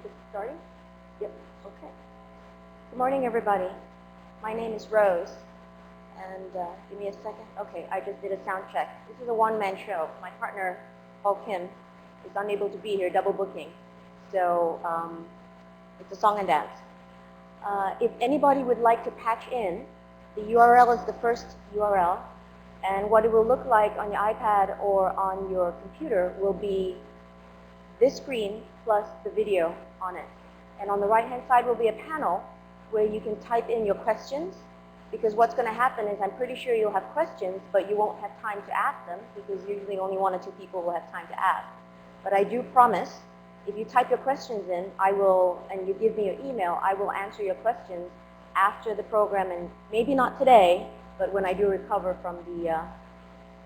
just starting? Yep, okay. Good morning, everybody. My name is Rose, and give me a second. Okay, I just did a sound check. This is a one-man show. My partner, Paul Kim, is unable to be here, double booking. So it's a song and dance. If anybody would like to patch in, the URL is the first URL, and what it will look like on your iPad or on your computer will be this screen plus the video on it. And on the right-hand side will be a panel where you can type in your questions, because what's going to happen is I'm pretty sure you'll have questions, but you won't have time to ask them, because usually only 1 or 2 people will have time to ask. But I do promise, if you type your questions in, I will, and you give me your email, I will answer your questions after the program, and maybe not today, but when I do recover from the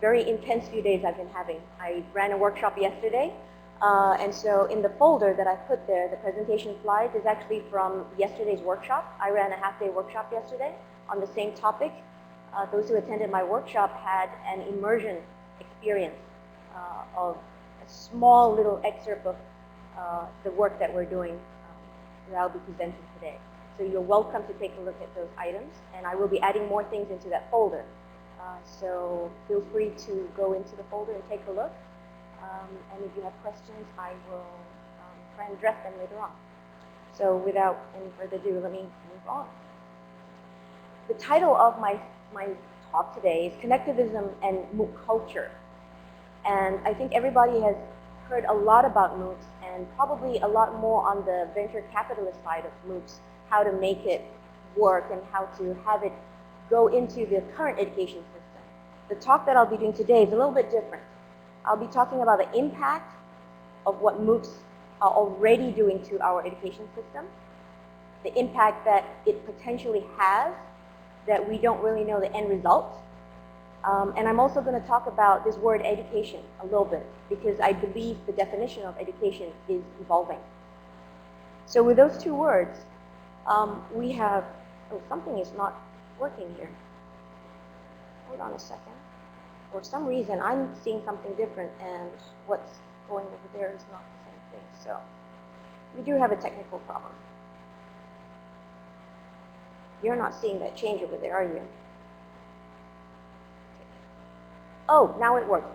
very intense few days I've been having. I ran a workshop yesterday, and so in the folder that I put there, the presentation slides is actually from yesterday's workshop. I ran a half-day workshop yesterday on the same topic. Those who attended my workshop had an immersion experience of a small little excerpt of the work that we're doing that I'll be presenting today. So you're welcome to take a look at those items, and I will be adding more things into that folder. So feel free to go into the folder and take a look. And if you have questions, I will try and address them later on. So without any further ado, let me move on. The title of my talk today is Connectivism and MOOC Culture. And I think everybody has heard a lot about MOOCs, and probably a lot more on the venture capitalist side of MOOCs, how to make it work and how to have it go into the current education system. The talk that I'll be doing today is a little bit different. I'll be talking about the impact of what MOOCs are already doing to our education system, the impact that it potentially has that we don't really know the end result. And I'm also going to talk about this word education a little bit, because I believe the definition of education is evolving. So with those 2 words, we have, oh, something is not working here. Hold on a second. For some reason, I'm seeing something different, and what's going over there is not the same thing. So we do have a technical problem. You're not seeing that change over there, are you? Oh, now it works.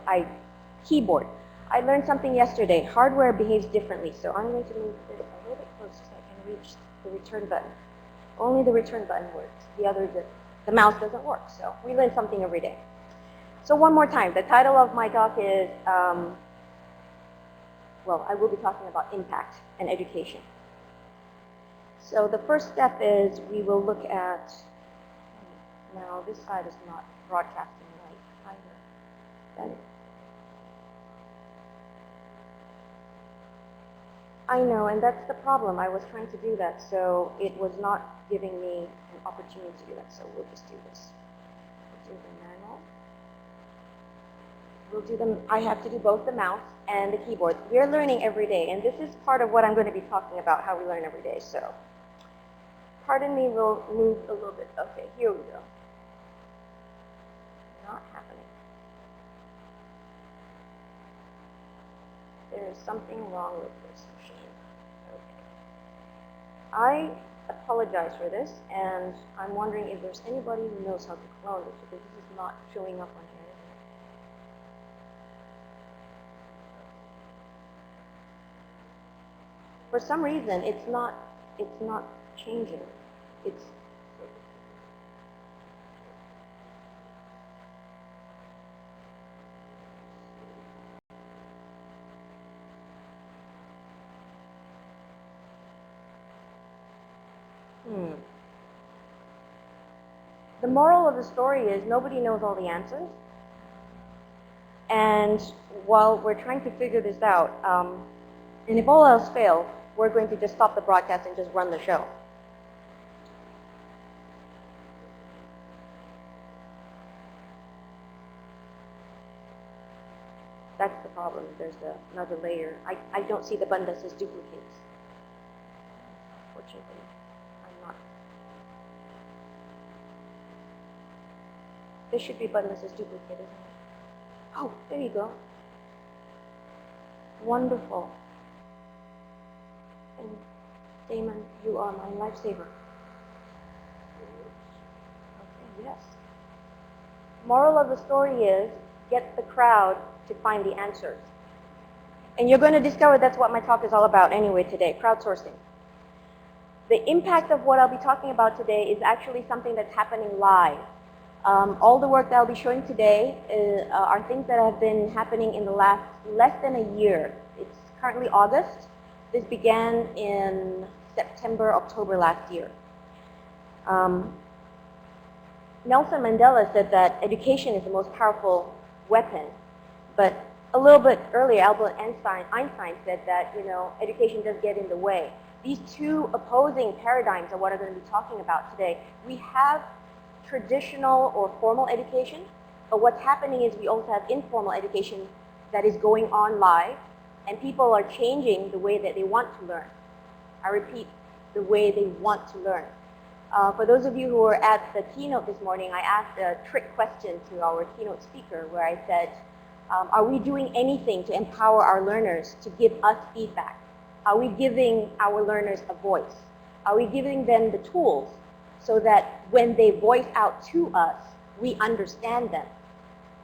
Keyboard. I learned something yesterday. Hardware behaves differently, so I'm going to move this a little bit closer so I can reach the return button. Only the return button works. The mouse doesn't work, so we learn something every day. So one more time, the title of my talk is, well, I will be talking about impact and education. So the first step is we will look at, now this side is not broadcasting right either. I know, and that's the problem. I was trying to do that, so it was not giving me an opportunity to do that, so we'll just do this. We'll do the manual. We'll do them. I have to do both the mouse and the keyboard. We're learning every day, and this is part of what I'm going to be talking about, how we learn every day. So, pardon me, we'll move a little bit. Okay, here we go. Not happening. There is something wrong with this machine. Okay. I apologize for this, and I'm wondering if there's anybody who knows how to clone this, because this is not showing up on here. For some reason, it's not changing. It's The moral of the story is nobody knows all the answers. And while we're trying to figure this out, and if all else fails, we're going to just stop the broadcast and just run the show. That's the problem. There's another layer. I don't see the button that says duplicates. Fortunately, I'm not. There should be a button that says duplicate, isn't it? Oh, there you go. Wonderful. And Damon, you are my lifesaver. Okay, yes. Moral of the story is, get the crowd to find the answers. And you're going to discover that's what my talk is all about anyway today, crowdsourcing. The impact of what I'll be talking about today is actually something that's happening live. All the work that I'll be showing today are things that have been happening in the last less than a year. It's currently August. This began in September, October last year. Nelson Mandela said that education is the most powerful weapon, but a little bit earlier, Albert Einstein said that, education does get in the way. These two opposing paradigms are what I'm going to be talking about today. We have traditional or formal education, but what's happening is we also have informal education that is going on live, and people are changing the way that they want to learn. I repeat, the way they want to learn. For those of you who were at the keynote this morning, I asked a trick question to our keynote speaker where I said, are we doing anything to empower our learners to give us feedback? Are we giving our learners a voice? Are we giving them the tools so that when they voice out to us, we understand them?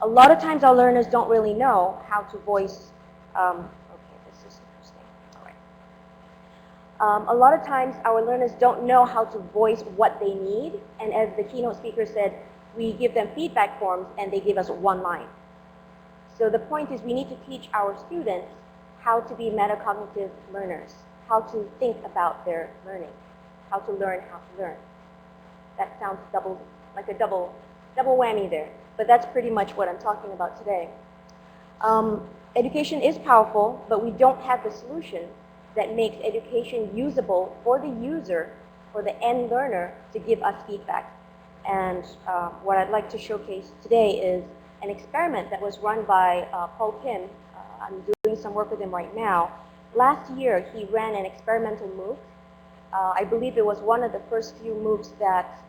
A lot of times our learners don't really know how to voice. Okay, this is interesting. All right. A lot of times our learners don't know how to voice what they need, and as the keynote speaker said, we give them feedback forms and they give us one line. So the point is we need to teach our students how to be metacognitive learners, how to think about their learning, how to learn how to learn. That sounds like a double whammy there, but that's pretty much what I'm talking about today. Education is powerful, but we don't have the solution that makes education usable for the user, for the end learner, to give us feedback. And what I'd like to showcase today is an experiment that was run by Paul Kim. I'm doing some work with him right now. Last year, he ran an experimental MOOC. I believe it was one of the first few MOOCs that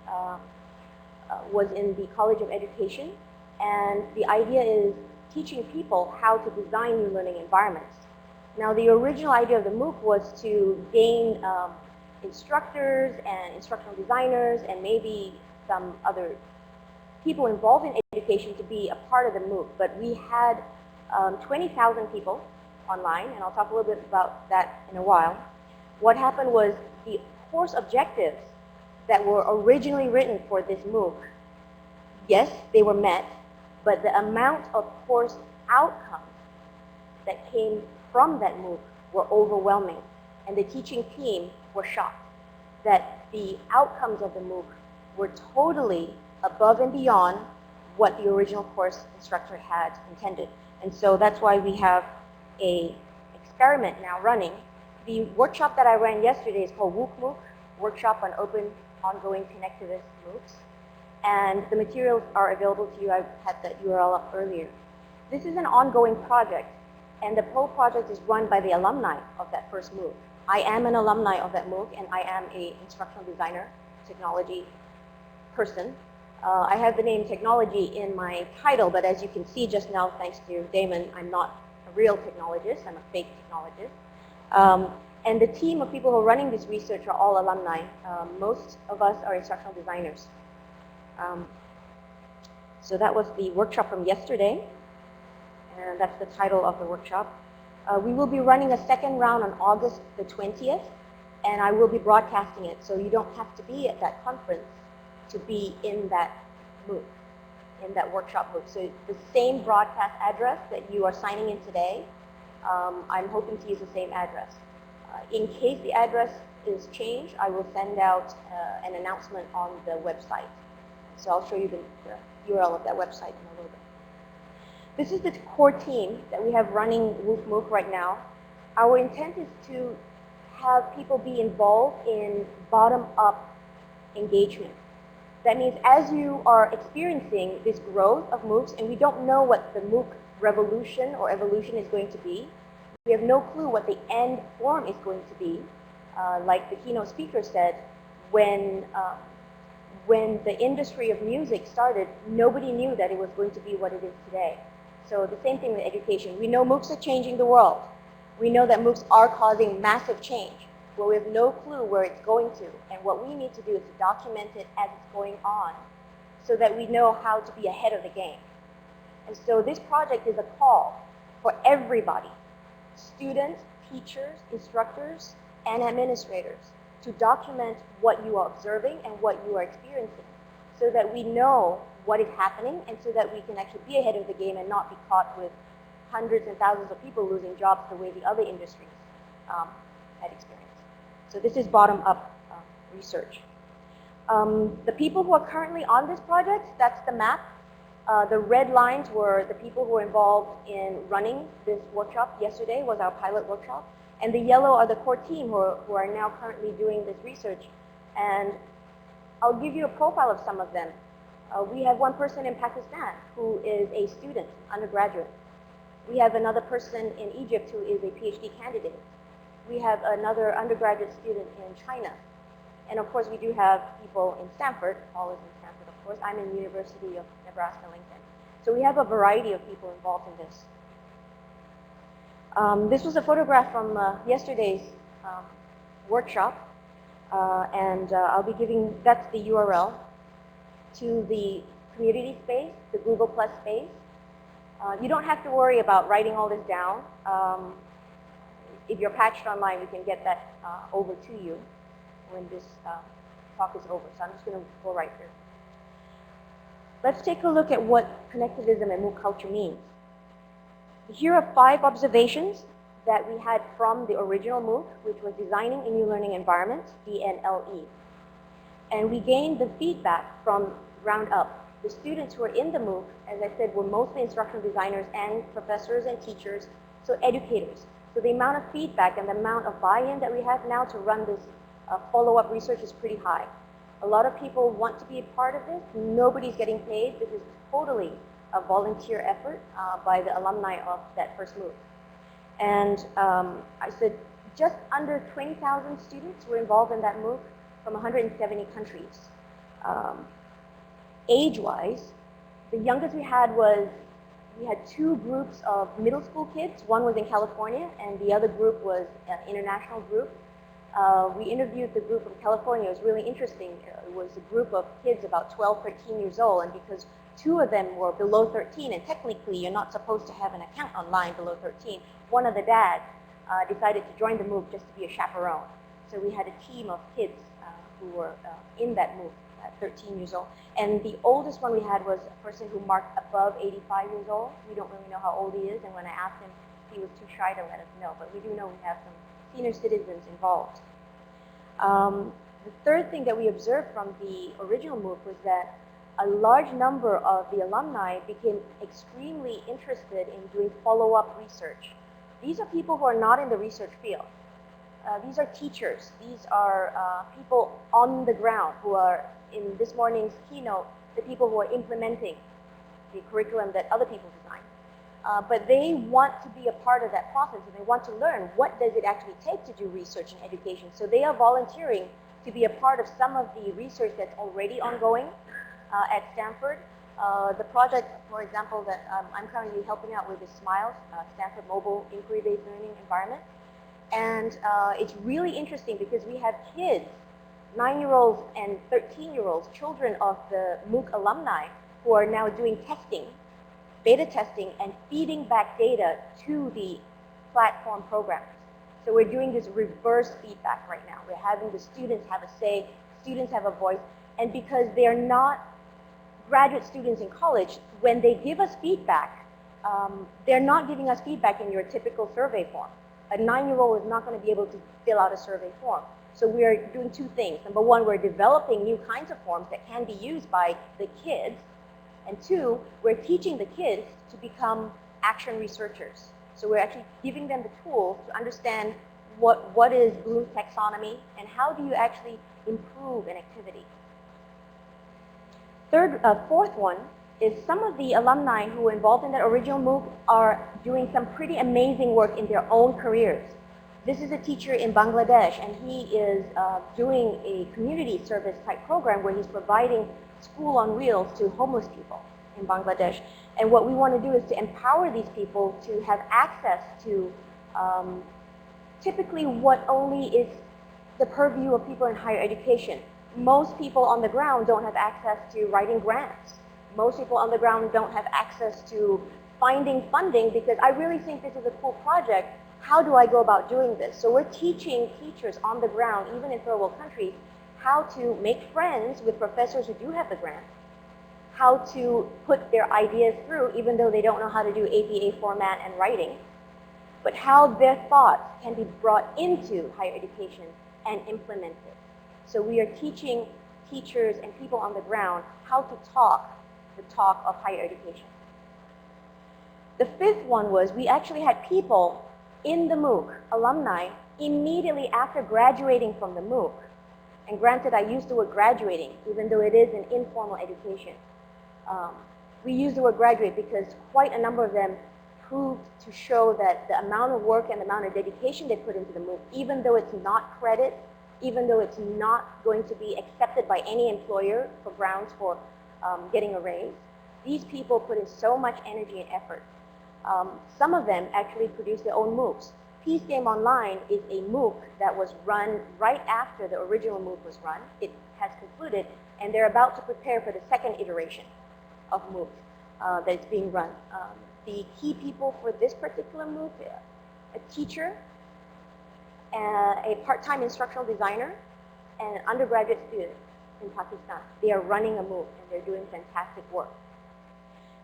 was in the College of Education. And the idea is teaching people how to design new learning environments. Now, the original idea of the MOOC was to gain instructors and instructional designers and maybe some other people involved in education to be a part of the MOOC, but we had 20,000 people online, and I'll talk a little bit about that in a while. What happened was the course objectives that were originally written for this MOOC, yes, they were met, but the amount of course outcomes that came from that MOOC were overwhelming, and the teaching team were shocked that the outcomes of the MOOC were totally above and beyond what the original course instructor had intended. And so that's why we have an experiment now running. The workshop that I ran yesterday is called WOOC MOOC, Workshop on Open Ongoing Connectivist MOOCs. And the materials are available to you. I had that URL up earlier. This is an ongoing project, and the whole project is run by the alumni of that first MOOC. I am an alumni of that MOOC, and I am an instructional designer, technology person. I have the name technology in my title, but as you can see just now, thanks to Damon, I'm not a real technologist, I'm a fake technologist. And the team of people who are running this research are all alumni. Most of us are instructional designers. So that was the workshop from yesterday, and that's the title of the workshop. We will be running a second round on August the 20th, and I will be broadcasting it, so you don't have to be at that conference to be in that MOOC, in that workshop MOOC. So the same broadcast address that you are signing in today, I'm hoping to use the same address. In case the address is changed, I will send out an announcement on the website. So I'll show you the URL of that website in a little bit. This is the core team that we have running WOOC MOOC right now. Our intent is to have people be involved in bottom-up engagement. That means as you are experiencing this growth of MOOCs, and we don't know what the MOOC revolution or evolution is going to be, we have no clue what the end form is going to be. Like the keynote speaker said, when the industry of music started, nobody knew that it was going to be what it is today. So the same thing with education. We know MOOCs are changing the world. We know that MOOCs are causing massive change. where we have no clue where it's going to. And what we need to do is to document it as it's going on so that we know how to be ahead of the game. And so this project is a call for everybody, students, teachers, instructors, and administrators, to document what you are observing and what you are experiencing so that we know what is happening and so that we can actually be ahead of the game and not be caught with hundreds and thousands of people losing jobs the way the other industries had experienced. So this is bottom-up research. The people who are currently on this project, that's the map. The red lines were the people who were involved in running this workshop. Yesterday was our pilot workshop. And the yellow are the core team who are now currently doing this research. And I'll give you a profile of some of them. We have one person in Pakistan who is a student, undergraduate. We have another person in Egypt who is a PhD candidate. We have another undergraduate student in China. And of course, we do have people in Stanford, Paul is in Stanford, of course. I'm in the University of Nebraska-Lincoln. So we have a variety of people involved in this. This was a photograph from yesterday's workshop. I'll be giving, that's the URL to the community space, the Google Plus space. You don't have to worry about writing all this down. If you're patched online, we can get that over to you when this talk is over. So I'm just going to go right through. Let's take a look at what connectivism and MOOC culture means. Here are 5 observations that we had from the original MOOC, which was Designing a New Learning Environment, DNLE. And we gained the feedback from ground up. The students who are in the MOOC, as I said, were mostly instructional designers and professors and teachers, so educators. So the amount of feedback and the amount of buy-in that we have now to run this follow-up research is pretty high. A lot of people want to be a part of this. Nobody's getting paid. This is totally a volunteer effort by the alumni of that first MOOC. And I said just under 20,000 students were involved in that MOOC from 170 countries. Age-wise, the youngest we had 2 groups of middle school kids. One was in California, and the other group was an international group. We interviewed the group from California. It was really interesting. It was a group of kids about 12, 13 years old, and because 2 of them were below 13, and technically you're not supposed to have an account online below 13, one of the dads decided to join the MOOC just to be a chaperone. So we had a team of kids who were in that MOOC at 13 years old. And the oldest one we had was a person who marked above 85 years old. We don't really know how old he is, and when I asked him, he was too shy to let us know. But we do know we have some senior citizens involved. The third thing that we observed from the original MOOC was that a large number of the alumni became extremely interested in doing follow-up research. These are people who are not in the research field. These are teachers. These are people on the ground who are, in this morning's keynote, the people who are implementing the curriculum that other people design. But they want to be a part of that process, and they want to learn what does it actually take to do research and education. So they are volunteering to be a part of some of the research that's already ongoing at Stanford. The project, for example, that I'm currently helping out with is SMILES, Stanford Mobile Inquiry-Based Learning Environment. And it's really interesting because we have kids, 9-year-olds and 13-year-olds, children of the MOOC alumni who are now doing testing, beta testing, and feeding back data to the platform programmers. So we're doing this reverse feedback right now. We're having the students have a say, students have a voice, and because they're not graduate students in college, when they give us feedback, they're not giving us feedback in your typical survey form. A 9-year-old is not going to be able to fill out a survey form. So we're doing 2 things. Number 1, we're developing new kinds of forms that can be used by the kids. And 2, we're teaching the kids to become action researchers. So we're actually giving them the tools to understand what is Bloom's taxonomy and how do you actually improve an activity. Fourth one is some of the alumni who were involved in that original MOOC are doing some pretty amazing work in their own careers. This is a teacher in Bangladesh, and he is doing a community service type program where he's providing school on wheels to homeless people in Bangladesh. And what we want to do is to empower these people to have access to typically what only is the purview of people in higher education. Most people on the ground don't have access to writing grants. Most people on the ground don't have access to finding funding, because I really think this is a cool project. How do I go about doing this? So we're teaching teachers on the ground, even in third world countries, how to make friends with professors who do have the grant, how to put their ideas through, even though they don't know how to do APA format and writing, but how their thoughts can be brought into higher education and implemented. So we are teaching teachers and people on the ground how to talk the talk of higher education. The fifth one was we actually had people in the MOOC, alumni, immediately after graduating from the MOOC. And granted, I use the word graduating, even though it is an informal education. We use the word graduate because quite a number of them proved to show that the amount of work and the amount of dedication they put into the MOOC, even though it's not credit, even though it's not going to be accepted by any employer for grounds for getting a raise, these people put in so much energy and effort. Some of them actually produced their own MOOCs. Peace Game Online is a MOOC that was run right after the original MOOC was run. It has concluded, and they're about to prepare for the second iteration of MOOC that is being run. The key people for this particular MOOC, a teacher, a part-time instructional designer, and an undergraduate student in Pakistan. They are running a MOOC, and they're doing fantastic work.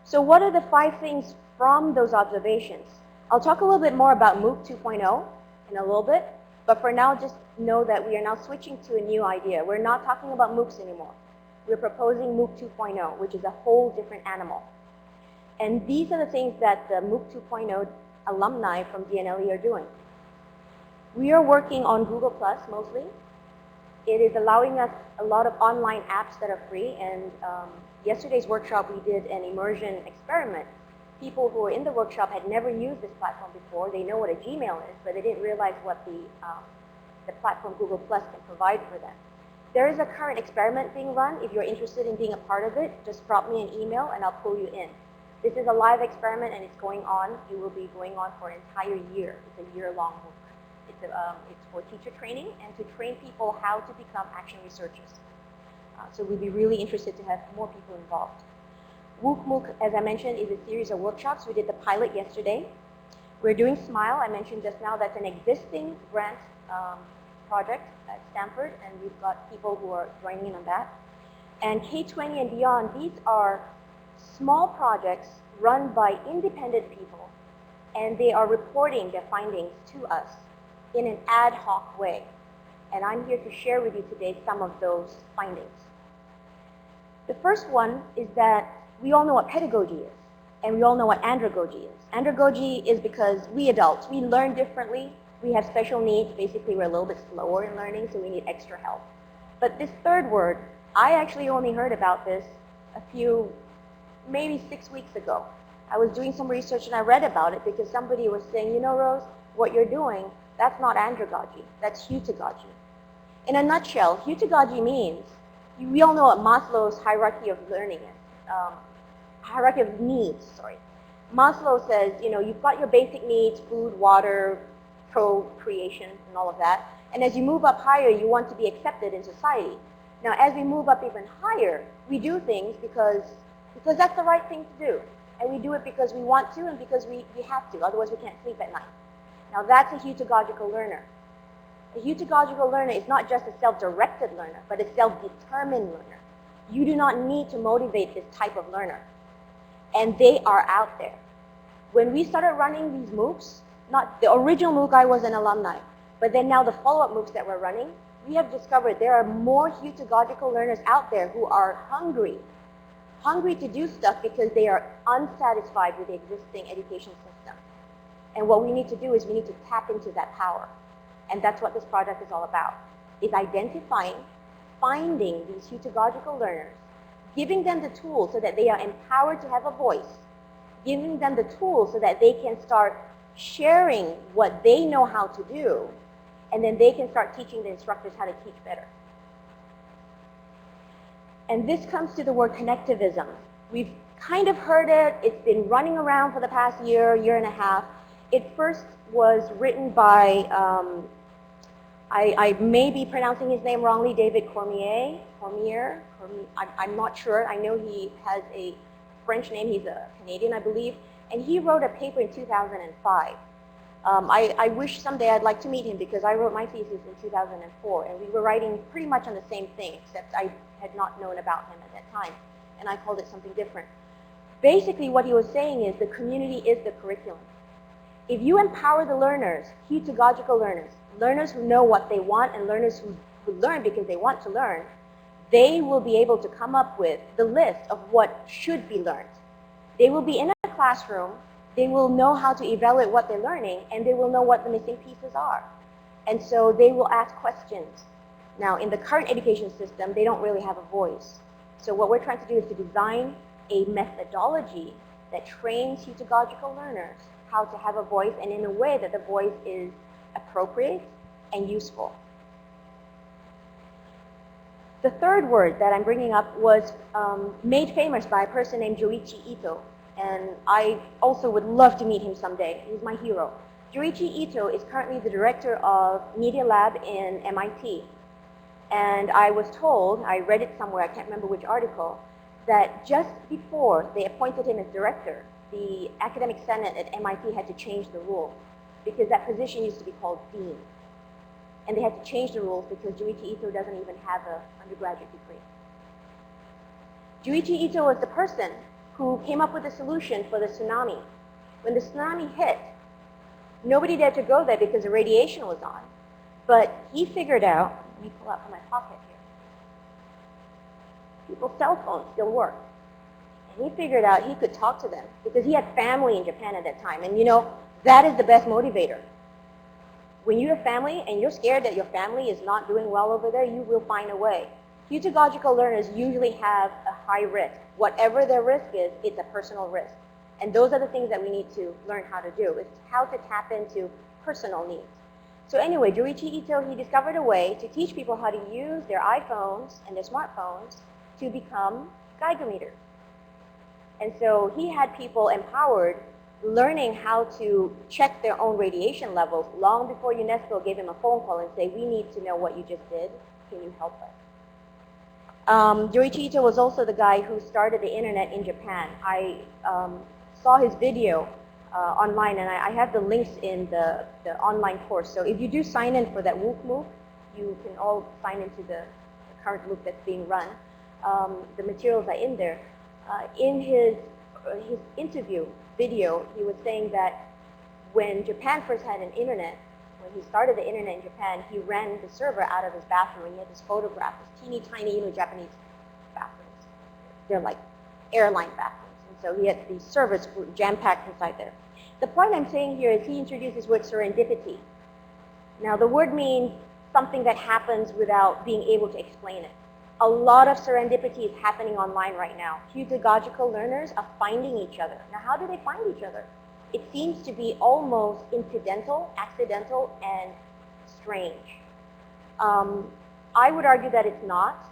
So what are the 5 things from those observations? I'll talk a little bit more about MOOC 2.0 in a little bit, but for now, just know that we are now switching to a new idea. We're not talking about MOOCs anymore. We're proposing MOOC 2.0, which is a whole different animal. And these are the things that the MOOC 2.0 alumni from DNLE are doing. We are working on Google Plus mostly. It is allowing us a lot of online apps that are free, and yesterday's workshop we did an immersion experiment. People who were in the workshop had never used this platform before. They know what a Gmail is, but they didn't realize what the platform Google Plus can provide for them. There is a current experiment being run. If you're interested in being a part of it, just drop me an email and I'll pull you in. This is a live experiment and it's going on. It will be going on for an entire year. It's a year-long MOOC. It's for teacher training and to train people how to become action researchers. So we'd be really interested to have more people involved. WOOC MOOC, as I mentioned, is a series of workshops. We did the pilot yesterday. We're doing SMILE. I mentioned just now that's an existing grant project at Stanford, and we've got people who are joining in on that. And K20 and beyond, these are small projects run by independent people, and they are reporting their findings to us in an ad hoc way. And I'm here to share with you today some of those findings. The first one is that we all know what pedagogy is, and we all know what andragogy is. Andragogy is because we adults, we learn differently. We have special needs. Basically, we're a little bit slower in learning, so we need extra help. But this third word, I actually only heard about this maybe 6 weeks ago. I was doing some research and I read about it because somebody was saying, you know, Rose, what you're doing, that's not andragogy, that's heutagogy. In a nutshell, heutagogy means, we all know what Maslow's hierarchy of learning is, hierarchy of needs, sorry. Maslow says, you know, you've got your basic needs, food, water, procreation, and all of that. And as you move up higher, you want to be accepted in society. Now, as we move up even higher, we do things because that's the right thing to do. And we do it because we want to and because we have to, otherwise we can't sleep at night. Now, that's a heutagogical learner. A heutagogical learner is not just a self-directed learner, but a self-determined learner. You do not need to motivate this type of learner. And they are out there. When we started running these MOOCs, not the original MOOC, I was an alumni, but then now the follow-up MOOCs that we're running, we have discovered there are more heutagogical learners out there who are hungry to do stuff because they are unsatisfied with the existing education system. And what we need to do is we need to tap into that power. And that's what this project is all about, is identifying, finding these heutagogical learners, giving them the tools so that they are empowered to have a voice, giving them the tools so that they can start sharing what they know how to do, and then they can start teaching the instructors how to teach better. And this comes to the word connectivism. We've kind of heard it. It's been running around for the past year and a half. It first was written by I may be pronouncing his name wrongly, David Cormier. I'm not sure. I know he has a French name. He's a Canadian, I believe. And he wrote a paper in 2005. I wish someday I'd like to meet him because I wrote my thesis in 2004. And we were writing pretty much on the same thing, except I had not known about him at that time. And I called it something different. Basically, what he was saying is the community is the curriculum. If you empower the learners, heutagogical learners, learners who know what they want and learners who learn because they want to learn, they will be able to come up with the list of what should be learned. They will be in a classroom, they will know how to evaluate what they're learning, and they will know what the missing pieces are. And so they will ask questions. Now, in the current education system, they don't really have a voice. So what we're trying to do is to design a methodology that trains heutagogical learners how to have a voice, and in a way that the voice is appropriate and useful. The third word that I'm bringing up was made famous by a person named Joichi Ito, and I also would love to meet him someday. He's my hero. Joichi Ito is currently the director of Media Lab in MIT, and I was told, I read it somewhere, I can't remember which article, that just before they appointed him as director, the academic senate at MIT had to change the rules because that position used to be called dean. And they had to change the rules because Joichi Ito doesn't even have an undergraduate degree. Joichi Ito was the person who came up with a solution for the tsunami. When the tsunami hit, nobody dared to go there because the radiation was on. But he figured out, let me pull out from my pocket here, people's cell phones still work. And he figured out he could talk to them because he had family in Japan at that time. And you know, that is the best motivator. When you have family and you're scared that your family is not doing well over there, you will find a way. Heutagogical learners usually have a high risk. Whatever their risk is, it's a personal risk. And those are the things that we need to learn how to do. It's how to tap into personal needs. So anyway, Joichi Ito, he discovered a way to teach people how to use their iPhones and their smartphones to become Geiger meters. And so he had people empowered learning how to check their own radiation levels long before UNESCO gave him a phone call and say, we need to know what you just did. Can you help us? Joichi Ito was also the guy who started the internet in Japan. I saw his video online, and I have the links in the online course. So if you do sign in for that WOOC MOOC, you can all sign into the current MOOC that's being run. The materials are in there. In his interview video, he was saying that when Japan first had an internet, when he started the internet in Japan, he ran the server out of his bathroom, and he had this photograph, this teeny tiny, Japanese bathrooms. They're like airline bathrooms, and so he had these servers jam-packed inside there. The point I'm saying here is he introduced this word serendipity. Now, the word means something that happens without being able to explain it. A lot of serendipity is happening online right now. Heutagogical learners are finding each other. Now, how do they find each other? It seems to be almost incidental, accidental, and strange. I would argue that it's not.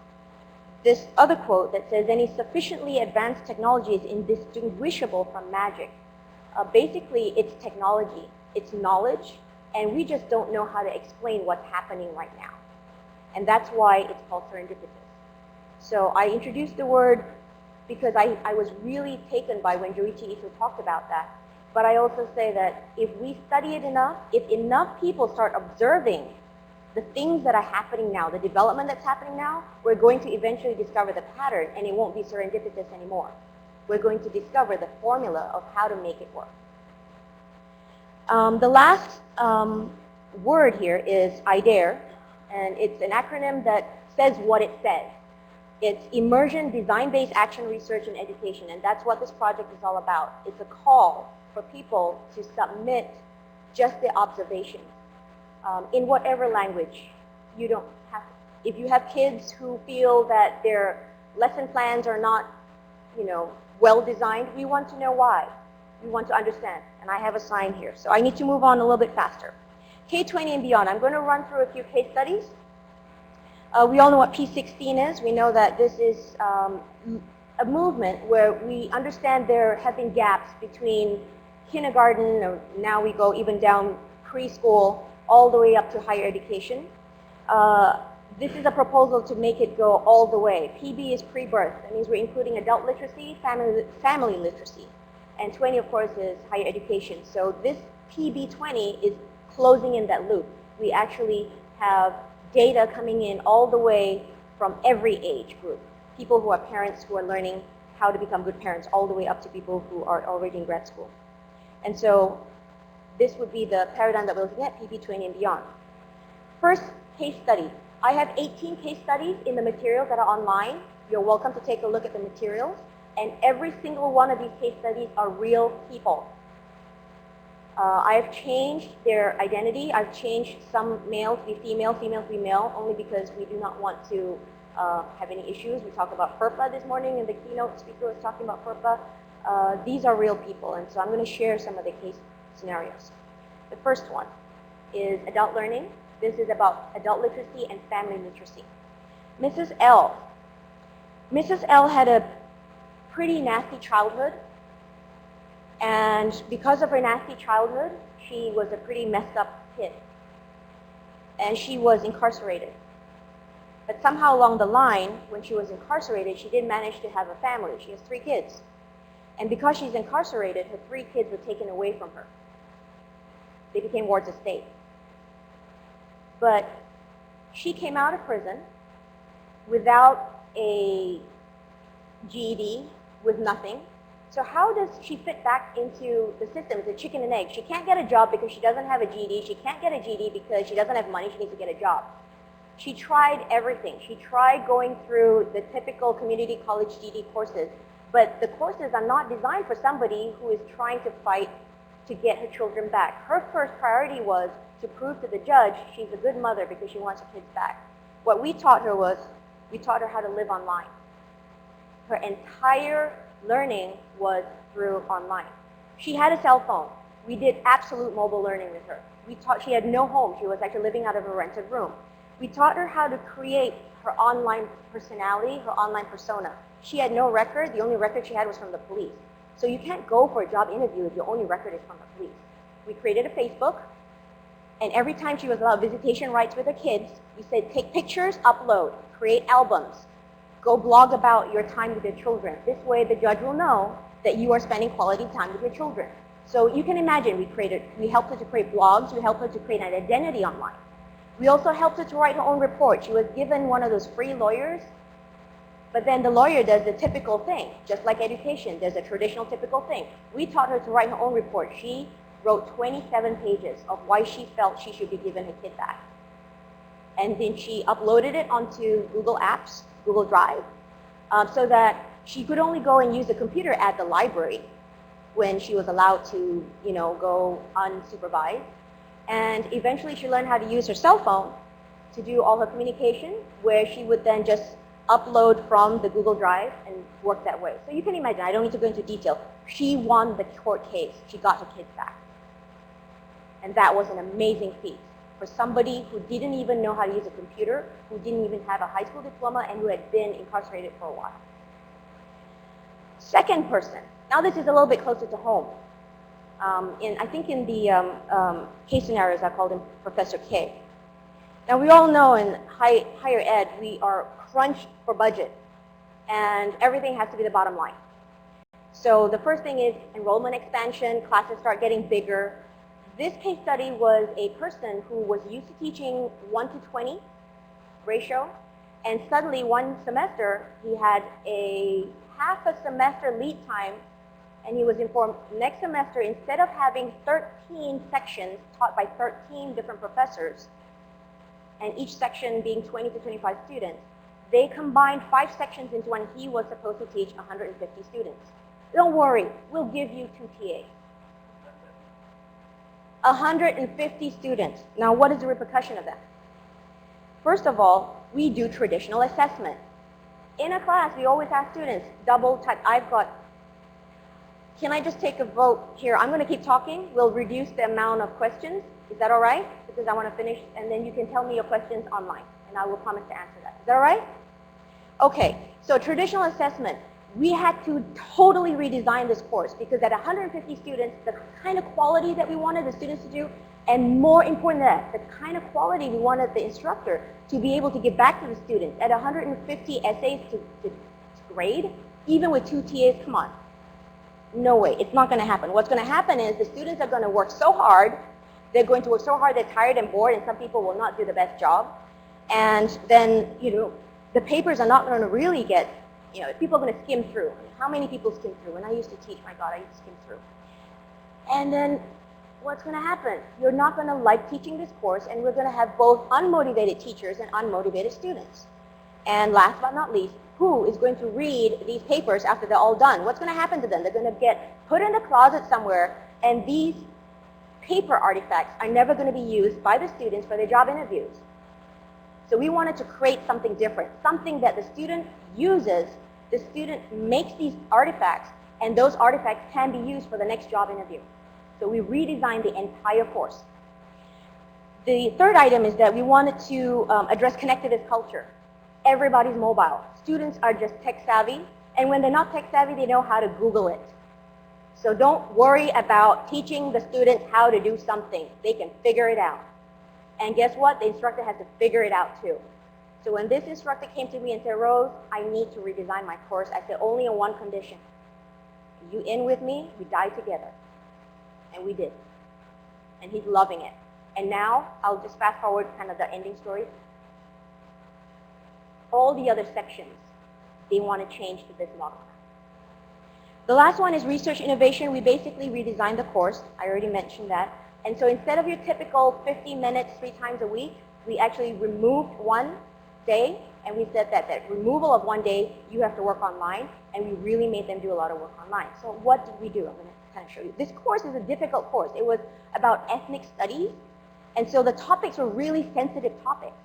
This other quote that says, any sufficiently advanced technology is indistinguishable from magic. Basically, it's technology, it's knowledge, and we just don't know how to explain what's happening right now. And that's why it's called serendipitous. So I introduced the word because I was really taken by when Joichi Ito talked about that. But I also say that if we study it enough, if enough people start observing the things that are happening now, the development that's happening now, we're going to eventually discover the pattern, and it won't be serendipitous anymore. We're going to discover the formula of how to make it work. The last word here is IDARE, and it's an acronym that says what it says. It's Immersion Design-Based Action Research and Education, and that's what this project is all about. It's a call for people to submit just their observations in whatever language. You don't have to. If you have kids who feel that their lesson plans are not, well designed, we want to know why. We want to understand, and I have a sign here. So I need to move on a little bit faster. K-20 and beyond. I'm going to run through a few case studies. We all know what P16 is. We know that this is a movement where we understand there have been gaps between kindergarten, or now we go even down preschool, all the way up to higher education. This is a proposal to make it go all the way. PB is pre-birth. That means we're including adult literacy, family literacy. And 20, of course, is higher education. So this PB20 is closing in that loop. We actually have data coming in all the way from every age group. People who are parents who are learning how to become good parents, all the way up to people who are already in grad school. And so this would be the paradigm that we're looking at, PB20 and beyond. First, case study. I have 18 case studies in the materials that are online. You're welcome to take a look at the materials. And every single one of these case studies are real people. I have changed their identity. I've changed some male to be female, female to be male, only because we do not want to have any issues. We talked about FERPA this morning, and the keynote speaker was talking about FERPA. These are real people, and so I'm going to share some of the case scenarios. The first one is adult learning. This is about adult literacy and family literacy. Mrs. L. Mrs. L had a pretty nasty childhood, and because of her nasty childhood, she was a pretty messed up kid, and she was incarcerated. But somehow along the line, when she was incarcerated, she did manage to have a family. She has 3 kids. And because she's incarcerated, her 3 kids were taken away from her. They became wards of state. But she came out of prison without a GED, with nothing. So how does she fit back into the system? It's a chicken and egg. She can't get a job because she doesn't have a GED. She can't get a GED because she doesn't have money. She needs to get a job. She tried everything. She tried going through the typical community college GED courses, but the courses are not designed for somebody who is trying to fight to get her children back. Her first priority was to prove to the judge she's a good mother because she wants her kids back. What we taught her was, we taught her how to live online. Her entire learning was through online. She had a cell phone. We did absolute mobile learning with her. She had no home. She was actually living out of a rented room. We taught her how to create her online personality, her online persona. She had no record. The only record she had was from the police. So you can't go for a job interview if your only record is from the police. We created a Facebook, and every time she was allowed visitation rights with her kids, we said, take pictures, upload, create albums, go blog about your time with your children. This way the judge will know that you are spending quality time with your children. So you can imagine we helped her to create blogs, we helped her to create an identity online. We also helped her to write her own report. She was given one of those free lawyers, but then the lawyer does the typical thing, just like education. There's a traditional typical thing. We taught her to write her own report. She wrote 27 pages of why she felt she should be given her kid back. And then she uploaded it onto Google Apps, Google Drive, so that she could only go and use the computer at the library when she was allowed to, go unsupervised. And eventually she learned how to use her cell phone to do all her communication, where she would then just upload from the Google Drive and work that way. So you can imagine, I don't need to go into detail. She won the court case. She got her kids back. And that was an amazing feat for somebody who didn't even know how to use a computer, who didn't even have a high school diploma, and who had been incarcerated for a while. Second person. Now this is a little bit closer to home. I think in the case scenarios, I called him Professor K. Now we all know in higher ed, we are crunched for budget, and everything has to be the bottom line. So the first thing is enrollment expansion, classes start getting bigger. This case study was a person who was used to teaching 1 to 20 ratio, and suddenly one semester he had a half a semester lead time, and he was informed next semester, instead of having 13 sections taught by 13 different professors, and each section being 20 to 25 students, they combined 5 sections into one. He was supposed to teach 150 students. Don't worry, we'll give you 2 TAs. 150 students. Now what is the repercussion of that? First of all, we do traditional assessment. In a class, we always ask students, double type. Can I just take a vote here? I'm going to keep talking. We'll reduce the amount of questions. Is that all right? Because I want to finish, and then you can tell me your questions online, and I will promise to answer that. Is that all right? Okay, so traditional assessment. We had to totally redesign this course because at 150 students, the kind of quality that we wanted the students to do, and more important than that, the kind of quality we wanted the instructor to be able to give back to the students. At 150 essays to grade, even with 2 TAs, come on. No way, it's not going to happen. What's going to happen is the students are going to work so hard, they're going to work so hard, they're tired and bored, and some people will not do the best job. And then, the papers are not going to really get, people are going to skim through. I mean, how many people skim through? When I used to teach, my God, I used to skim through. And then what's going to happen? You're not going to like teaching this course, and we're going to have both unmotivated teachers and unmotivated students. And last but not least, who is going to read these papers after they're all done? What's going to happen to them? They're going to get put in the closet somewhere, and these paper artifacts are never going to be used by the students for their job interviews. So we wanted to create something different, something that the student uses, the student makes these artifacts, and those artifacts can be used for the next job interview. So we redesigned the entire course. The third item is that we wanted to address connectivist culture. Everybody's mobile. Students are just tech savvy, and when they're not tech savvy, they know how to Google it. So don't worry about teaching the students how to do something. They can figure it out. And guess what? The instructor has to figure it out too. So when this instructor came to me and said, Rose, I need to redesign my course, I said, only on one condition. You in with me? We die together. And we did. And he's loving it. And now, I'll just fast forward kind of the ending story. All the other sections, they want to change to this model. The last one is research innovation. We basically redesigned the course. I already mentioned that. And so instead of your typical 50 minutes 3 times a week, we actually removed one day, and we said that removal of one day, you have to work online, and we really made them do a lot of work online. So what did we do? I'm going to kind of show you. This course is a difficult course. It was about ethnic studies, and so the topics were really sensitive topics.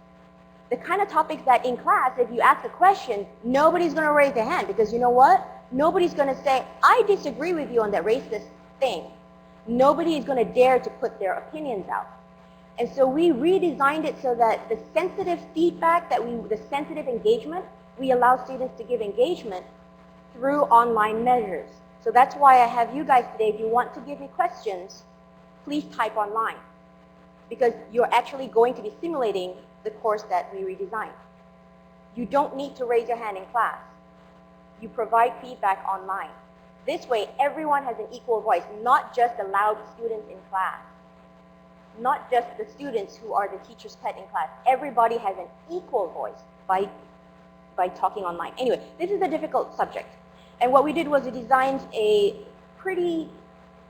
The kind of topics that in class, if you ask a question, nobody's going to raise their hand, because you know what? Nobody's going to say, I disagree with you on that racist thing. Nobody is going to dare to put their opinions out. And so we redesigned it so that the sensitive feedback, the sensitive engagement, we allow students to give engagement through online measures. So that's why I have you guys today. If you want to give me questions, please type online, because you're actually going to be simulating the course that we redesigned. You don't need to raise your hand in class. You provide feedback online. This way, everyone has an equal voice, not just the loud students in class, not just the students who are the teacher's pet in class. Everybody has an equal voice by talking online. Anyway, this is a difficult subject. And what we did was we designed a pretty,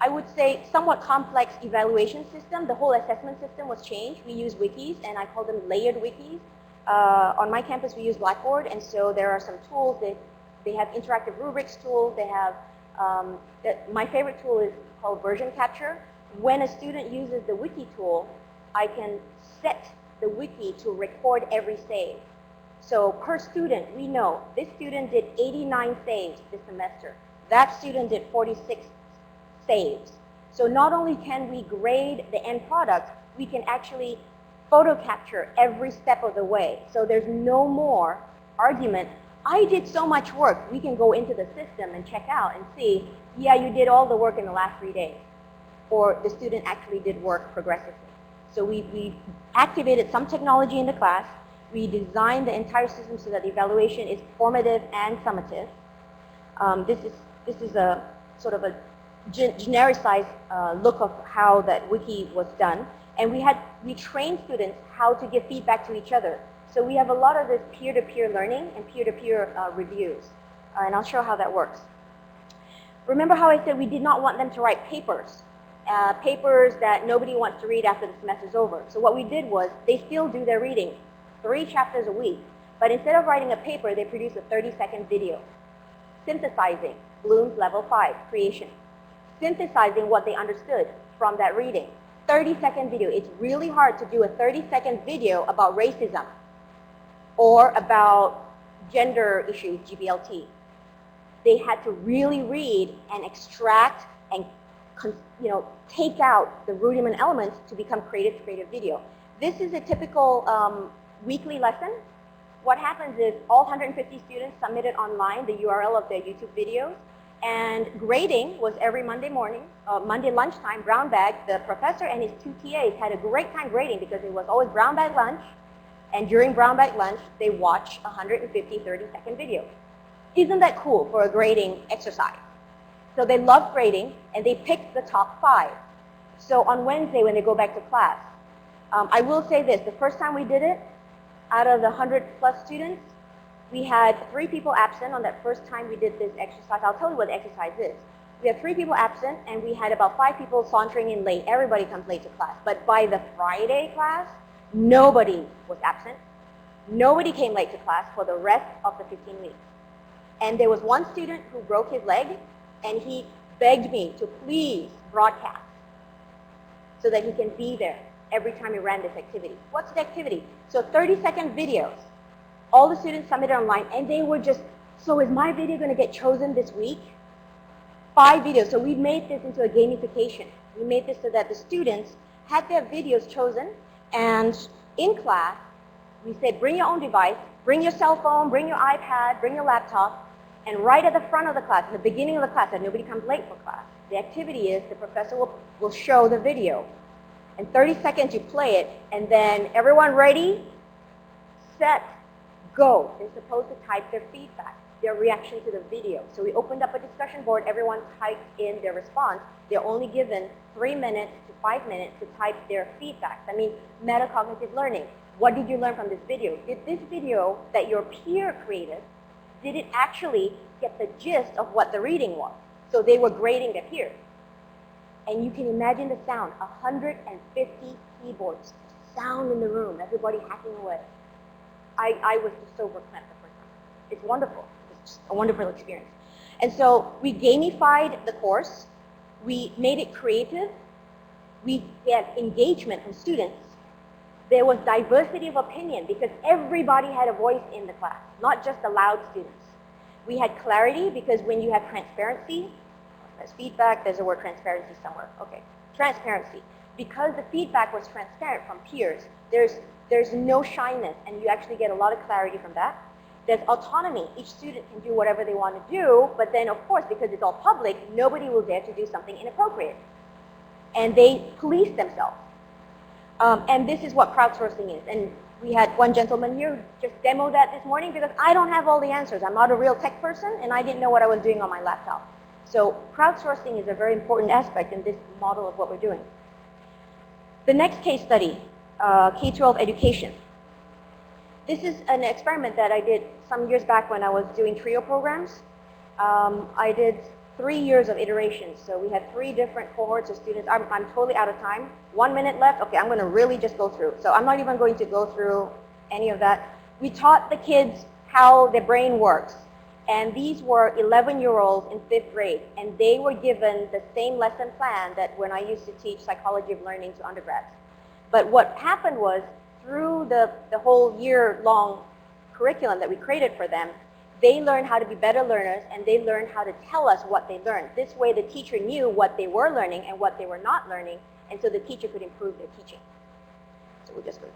I would say, somewhat complex evaluation system. The whole assessment system was changed. We use wikis, and I call them layered wikis. On my campus, we use Blackboard, and so there are some tools. They have interactive rubrics tools. They have, my favorite tool is called version capture. When a student uses the wiki tool, I can set the wiki to record every save. So per student, we know this student did 89 saves this semester. That student did 46 saves. So not only can we grade the end product, we can actually photo capture every step of the way. So there's no more argument. I did so much work. We can go into the system and check out and see, yeah, you did all the work in the last 3 days. Or the student actually did work progressively. So we activated some technology in the class. We designed the entire system so that the evaluation is formative and summative. This is a sort of a genericized look of how that wiki was done. And we trained students how to give feedback to each other. So we have a lot of this peer-to-peer learning and peer-to-peer reviews. And I'll show how that works. Remember how I said we did not want them to write papers. Papers that nobody wants to read after the semester's over. So what we did was they still do their reading, 3 chapters a week. But instead of writing a paper, they produce a 30-second video. Synthesizing, Bloom's level 5, creation. Synthesizing what they understood from that reading. 30-second video. It's really hard to do a 30-second video about racism or about gender issues, GBLT. They had to really read and extract and take out the rudiment elements to become creative video. This is a typical weekly lesson. what happens is all 150 students submitted online the URL of their YouTube videos, and grading was every Monday morning, Monday lunchtime, brown bag. The professor and his two TAs had a great time grading because it was always brown bag lunch, and during brown bag lunch, they watch 150 30-second videos. Isn't that cool for a grading exercise? So they love grading, and they picked the top 5. So on Wednesday, when they go back to class, I will say this, the first time we did it, out of the 100+ students, we had 3 people absent on that first time we did this exercise. I'll tell you what the exercise is. We had 3 people absent, and we had about 5 people sauntering in late. Everybody comes late to class. But by the Friday class, nobody was absent. Nobody came late to class for the rest of the 15 weeks. And there was one student who broke his leg, and he begged me to please broadcast so that he can be there every time we ran this activity. What's the activity? So 30-second videos. All the students submitted online, and they were just, so is my video going to get chosen this week? 5 videos. So we made this into a gamification. We made this so that the students had their videos chosen, and in class, we said, bring your own device, bring your cell phone, bring your iPad, bring your laptop, and right at the front of the class, at the beginning of the class, that nobody comes late for class, the activity is the professor will show the video. In 30 seconds, you play it, and then everyone ready, set, go. They're supposed to type their feedback, their reaction to the video. So we opened up a discussion board. Everyone typed in their response. They're only given 3 minutes to 5 minutes to type their feedback. I mean, metacognitive learning. What did you learn from this video? Did this video that your peer created, did it actually get the gist of what the reading was? So they were grading their peers. And you can imagine the sound, 150 keyboards, sound in the room, everybody hacking away. I was just so verklempt the first time. It's wonderful. It's just a wonderful experience. And so we gamified the course. We made it creative. We had engagement from students. There was diversity of opinion because everybody had a voice in the class, not just the loud students. We had clarity because when you have transparency, there's feedback, there's the word transparency somewhere. Okay, transparency. Because the feedback was transparent from peers, there's no shyness, and you actually get a lot of clarity from that. There's autonomy. Each student can do whatever they want to do, but then, of course, because it's all public, nobody will dare to do something inappropriate. And they police themselves. And this is what crowdsourcing is. And we had one gentleman here who just demoed that this morning because I don't have all the answers. I'm not a real tech person, and I didn't know what I was doing on my laptop. So crowdsourcing is a very important aspect in this model of what we're doing. The next case study, K-12 education. This is an experiment that I did some years back when I was doing TRIO programs. I did 3 years of iterations. So we had 3 different cohorts of students. I'm totally out of time. 1 minute left. Okay, I'm going to really just go through. So I'm not even going to go through any of that. We taught the kids how their brain works. And these were 11-year-olds in 5th grade. And they were given the same lesson plan that when I used to teach psychology of learning to undergrads. But what happened was, through the whole year-long curriculum that we created for them, they learned how to be better learners, and they learned how to tell us what they learned. This way, the teacher knew what they were learning and what they were not learning, and so the teacher could improve their teaching. So we'll just go.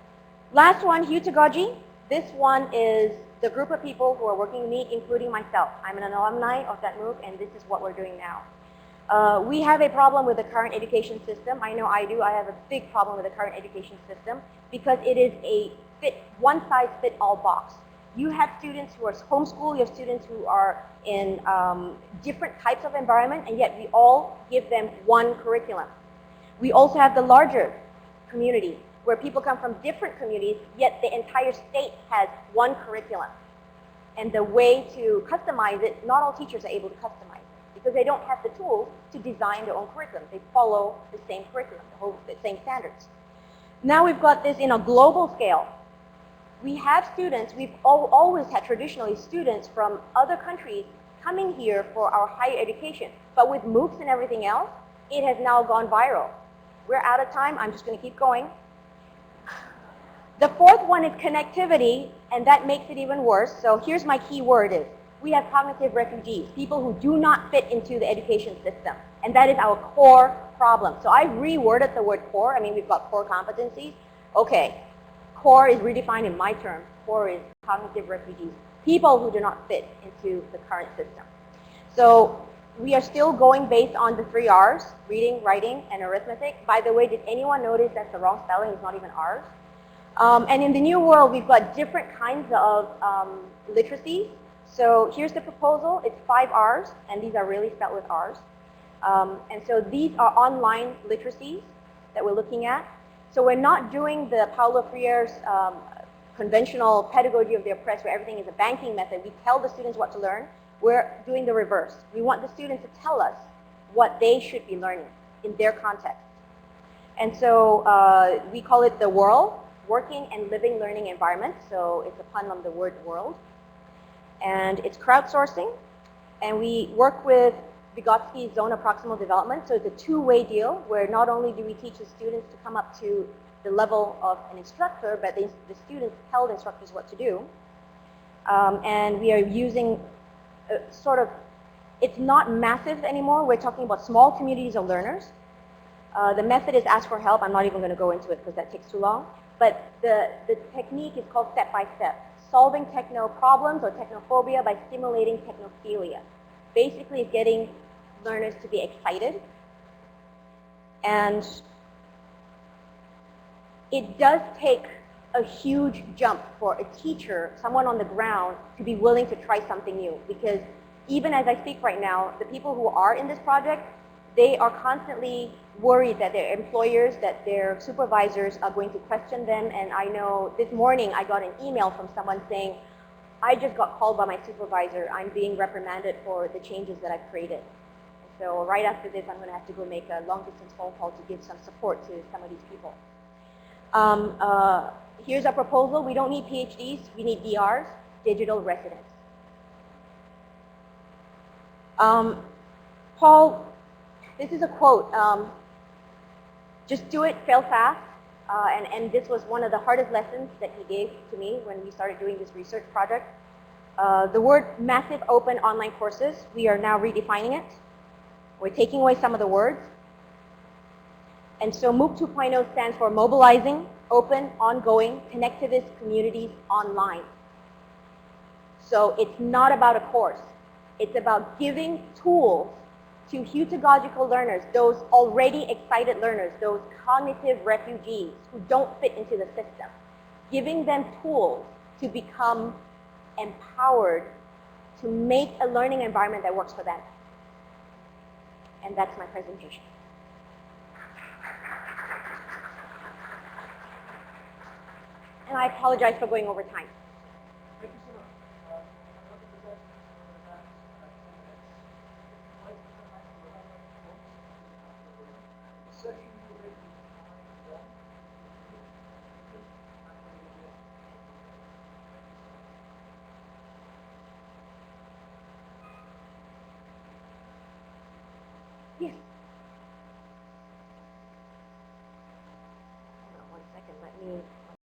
Last one, heutagogy. This one is the group of people who are working with me, including myself. I'm an alumni of that MOOC, and this is what we're doing now. We have a problem with the current education system. I know I do. I have a big problem with the current education system because it is a one-size-fits-all box. You have students who are homeschooled, you have students who are in different types of environment, and yet we all give them one curriculum. We also have the larger community, where people come from different communities, yet the entire state has one curriculum. And the way to customize it, not all teachers are able to customize it, because they don't have the tools to design their own curriculum. They follow the same curriculum, the same standards. Now we've got this in a global scale. We have students, we've always had traditionally students from other countries coming here for our higher education. But with MOOCs and everything else, it has now gone viral. We're out of time. I'm just going to keep going. The fourth one is connectivity, and that makes it even worse. So here's my key word is, we have cognitive refugees, people who do not fit into the education system. And that is our core problem. So I reworded the word core. I mean, we've got core competencies. Okay. Core is redefined in my terms. Core is cognitive refugees, people who do not fit into the current system. So we are still going based on the 3 R's, reading, writing, and arithmetic. By the way, did anyone notice that's the wrong spelling? It's not even R's. And in the new world, we've got different kinds of literacy. So here's the proposal. It's 5 R's, and these are really spelled with R's. And so these are online literacies that we're looking at. So we're not doing the Paulo Freire's conventional pedagogy of the oppressed, where everything is a banking method. We tell the students what to learn. We're doing the reverse. We want the students to tell us what they should be learning in their context. And so we call it the WORLD, Working and Living Learning Environment. So it's a pun on the word world. And it's crowdsourcing. And we work with Vygotsky's zone of proximal development. So it's a two-way deal where not only do we teach the students to come up to the level of an instructor, but the students tell the instructors what to do. And we are using sort of, it's not massive anymore. We're talking about small communities of learners. The method is ask for help. I'm not even going to go into it because that takes too long. But the technique is called step-by-step. Solving techno problems or technophobia by stimulating technophilia. Basically, it's getting learners to be excited. And it does take a huge jump for a teacher, someone on the ground, to be willing to try something new. Because even as I speak right now, the people who are in this project, they are constantly worried that their employers, that their supervisors are going to question them. And I know this morning I got an email from someone saying, I just got called by my supervisor. I'm being reprimanded for the changes that I've created. So right after this, I'm going to have to go make a long-distance phone call to give some support to some of these people. Here's our proposal. We don't need PhDs. We need DRs, digital residents. Paul, this is a quote. Just do it, fail fast. And this was one of the hardest lessons that he gave to me when we started doing this research project. The word massive open online courses, we are now redefining it. We're taking away some of the words. And so MOOC 2.0 stands for Mobilizing Open, Ongoing, Connectivist Communities Online. So it's not about a course. It's about giving tools to heutagogical learners, those already excited learners, those cognitive refugees who don't fit into the system, giving them tools to become empowered to make a learning environment that works for them. And that's my presentation. And I apologize for going over time. Thank you so much. Yes. Hold on 1 second. Let me